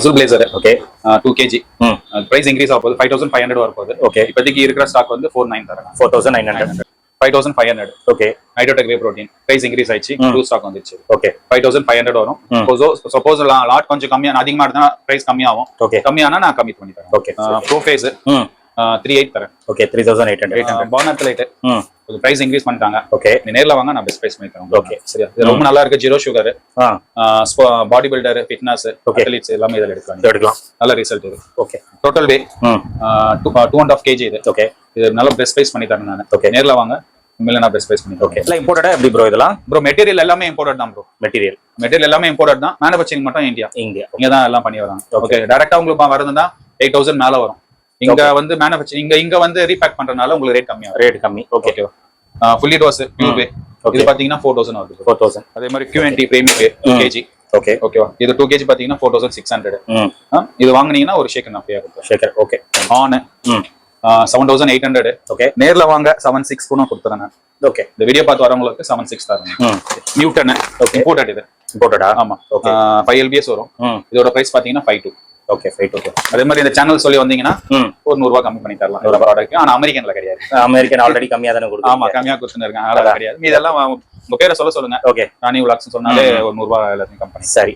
மசூல் blazer. Okay 2 kg. Price increase ஆக போகுது. 5500 வர போகுது. ஓகே இப்போதைக்கு இருக்கிற ஸ்டாக் வந்து 49 தரேன். 4900. 5500. Okay Nitrotech whey protein price increase ஆயிடுச்சு. புது ஸ்டாக் வந்துச்சு. ஓகே 5500 வரும். சப்போஸ் லாட் கொஞ்சம் கம்மியா அதிகமா இருந்தா பிரைஸ் கம்மியாகும். ஓகே கம்மியானா நான் கம்மி பண்ணி தரேன். ஓகே ப்ரோஃபேஸ் 38 தரேன். ஓகே 3800. பானத் லைட் கொஞ்சம் பிரைஸ் இன்க்ரீஸ் பண்ணிட்டாங்க. ஓகே நீ நேர்ல வாங்க, நான் பெஸ்ட் பிரைஸ் பண்ணி தரேன். ஓகே சரியா? இது ரொம்ப நல்லா இருக்கு. Zero sugar, body builder, fitness, athletes எல்லாமே இதில் எடுக்கலாம். நல்ல ரிசல்ட் இது. ஓகே டோட்டல் வே 2.5 kg இது. ஓகே இது நல்ல பெஸ்ட் பிரைஸ் பண்ணி தரேன் நான். ஓகே நேர்ல வாங்க, உண்மையில நான் பெஸ்ட் பிரைஸ் பண்ணி தரேன். ஓகே எல்லாம் இம்போர்ட்டடா எப்படி ப்ரோ? இதெல்லாம் ப்ரோ மெட்டீரியல் எல்லாமே இம்போர்ட்டட் தான் ப்ரோ. மெட்டீரியல் எல்லாமே இம்போர்ட்டட் தான். மேனுஃபேக்சரிங் மட்டும் இந்தியா இங்க தான் எல்லாம் பண்ணி வராங்க. ஓகே டைரக்டா உங்களுக்கு வருதுன்னா 8000 மேல வரும். இங்க வந்து மேனுஃபேக்சரிங் இங்க வந்து ரீபேக் பண்றதுனால உங்களுக்கு ரேட் கம்மி. ஓகே ஃபுல்லி டோஸ் பியூர் வே இது பாத்தீங்கன்னா 4000 வருது. 4000. அதே மாதிரி Q&T பிரீமியம் வே 2 kg. ஓகே ஓகேவா? இது 2 kg பாத்தீங்கன்னா 4600. இது வாங்குனீங்கன்னா ஒரு ஷேக்கர் நான் ஃப்ரீயா கொடுப்பேன். Shekar okay on 7800. ஓகே நேர்ல வாங்க 76 கூட கொடுத்துறேன். ஓகே இந்த வீடியோ பார்த்து வரவங்களுக்கு 76 தரேன். நியூட்டன் இம்போர்ட்டட் இது. இம்போர்ட்டடா? ஆமா. ஓகே 5 lbs வரும். இதோட பிரைஸ் பாத்தீங்கன்னா 52. ஓகே 52. அதே மாதிரி இந்த சேனல் சொல்லி வந்தீங்கன்னா ஒரு 100 ரூபாய் கம்மி பண்ணி தரலாம். இந்த ப்ராடக்ட் ஆனா அமெரிக்கன்ல கிடையாது. அமெரிக்கன் ஆல்ரெடி கம்மியா தான கொடுக்குறாங்க. ஆமா கம்மியா கொடுத்துன்னு இருக்காங்க. அதெல்லாம் கிடையாது. இதெல்லாம் உங்க பேரை சொல்லுங்க. ஓகே ராணி விலாக்ஸ் சொன்னாலே ஒரு 100 ரூபாய் எல்லாத்தையும் கம்பெனி. சரி.